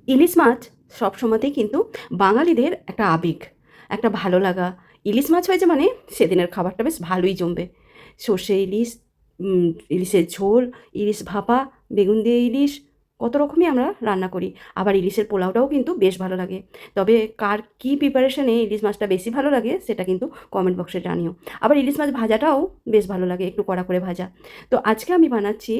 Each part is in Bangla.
ইলিশ মাছ সবসময়তেই কিন্তু বাঙালিদের একটা আবেগ, একটা ভালো লাগা। ইলিশ মাছ হয়েছে মানে সেদিনের খাবারটা বেশ ভালোই জমবে। সর্ষে ইলিশ, ইলিশের ঝোল, ইলিশ ভাপা, বেগুন দিয়ে ইলিশ, কত রকমই আমরা রান্না করি। আবার ইলিশের পোলাওটাও কিন্তু বেশ ভালো লাগে। তবে কার কী প্রিপারেশনে ইলিশ মাছটা বেশি ভালো লাগে সেটা কিন্তু কমেন্ট বক্সে জানিও। আবার ইলিশ মাছ ভাজাটাও বেশ ভালো লাগে, একটু কড়া করে ভাজা। তো আজকে আমি বানাচ্ছি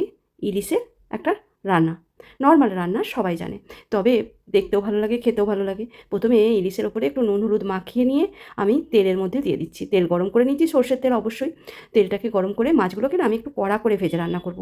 ইলিশের একটা রান্না। নর্মাল রান্না, সবাই জানে। তবে দেখতেও ভালো লাগে, খেতেও ভালো লাগে। প্রথমে ইলিশের ওপরে একটু নুন হলুদ মাখিয়ে নিয়ে আমি তেলের মধ্যে দিয়ে দিচ্ছি। তেল গরম করে নিচ্ছি, সর্ষের তেল অবশ্যই। তেলটাকে গরম করে মাছগুলোকে না আমি একটু কড়া করে ভেজে রান্না করব।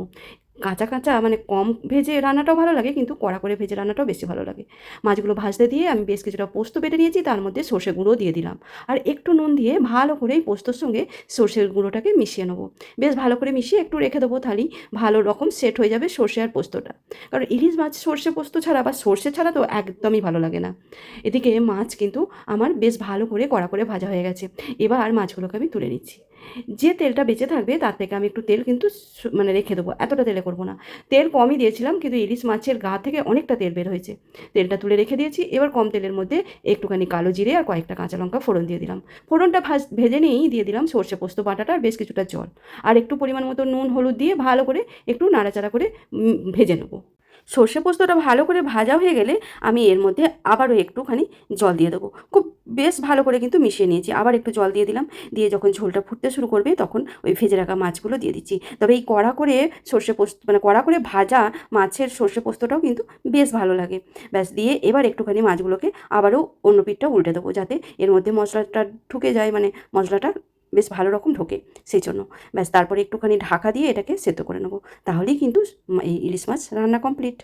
কাঁচা কাঁচা মানে কম ভেজে রান্নাটাও ভালো লাগে, কিন্তু কড়া করে ভেজে রান্নাটাও বেশি ভালো লাগে। মাছগুলো ভাজতে দিয়ে আমি বেশ কিছুটা পোস্ত বেটে নিয়েছি, তার মধ্যে সর্ষে গুঁড়ো দিয়ে দিলাম। আর একটু নুন দিয়ে ভালো করে এই পোস্তর সঙ্গে সর্ষের গুঁড়োটাকে মিশিয়ে নেবো। বেশ ভালো করে মিশিয়ে একটু রেখে দেবো, তাহলেই ভালো রকম সেট হয়ে যাবে সর্ষে আর পোস্তটা। কারণ ইলিশ মাছ সর্ষে পোস্ত ছাড়া বা সর্ষে ছাড়া তো একদমই ভালো লাগে না। এদিকে মাছ কিন্তু আমার বেশ ভালো করে কড়া করে ভাজা হয়ে গেছে। এবার মাছগুলোকে আমি তুলে নিচ্ছি। যে তেলটা বেঁচে থাকবে তার থেকে আমি একটু তেল কিন্তু মানে রেখে দেবো, এতটা তেলে করবো না। তেল কমই দিয়েছিলাম, কিন্তু ইলিশ মাছের গা থেকে অনেকটা তেল বের হয়েছে। তেলটা তুলে রেখে দিয়েছি। এবার কম তেলের মধ্যে একটুখানি কালো জিরে আর কয়েকটা কাঁচা লঙ্কা ফোড়ন দিয়ে দিলাম। ফোড়নটা ভেজে নিয়েই দিয়ে দিলাম সর্ষে পোস্ত বাটাটা আর বেশ কিছুটা জল। আর একটু পরিমাণ মতো নুন হলুদ দিয়ে ভালো করে একটু নাড়াচাড়া করে ভেজে নেবো। সর্ষে পোস্তটা ভালো করে ভাজা হয়ে গেলে আমি এর মধ্যে আবারও একটুখানি জল দিয়ে দেবো। খুব বেশ ভালো করে কিন্তু মিশিয়ে নিয়েছি। আবার একটু জল দিয়ে দিলাম। দিয়ে যখন ঝোলটা ফুটতে শুরু করবে তখন ওই ভেজে রাখা মাছগুলো দিয়ে দিচ্ছি। তবে এই কড়া করে সর্ষে পোস্ত মানে কড়া করে ভাজা মাছের সর্ষে পোস্তটাও কিন্তু বেশ ভালো লাগে। ব্যাস দিয়ে এবার একটুখানি মাছগুলোকে আবারও অন্য পিঠটা উল্টে দেবো, যাতে এর মধ্যে মশলাটা ঢুকে যায়, মানে মশলাটা বেশ ভালো রকম ঢোকে সেই জন্য। ব্যাস তারপরে একটুখানি ঢাকা দিয়ে এটাকে সেদ্ধ করে নেবো। তাহলেই কিন্তু এই ইলিশ মাছ রান্না কমপ্লিট।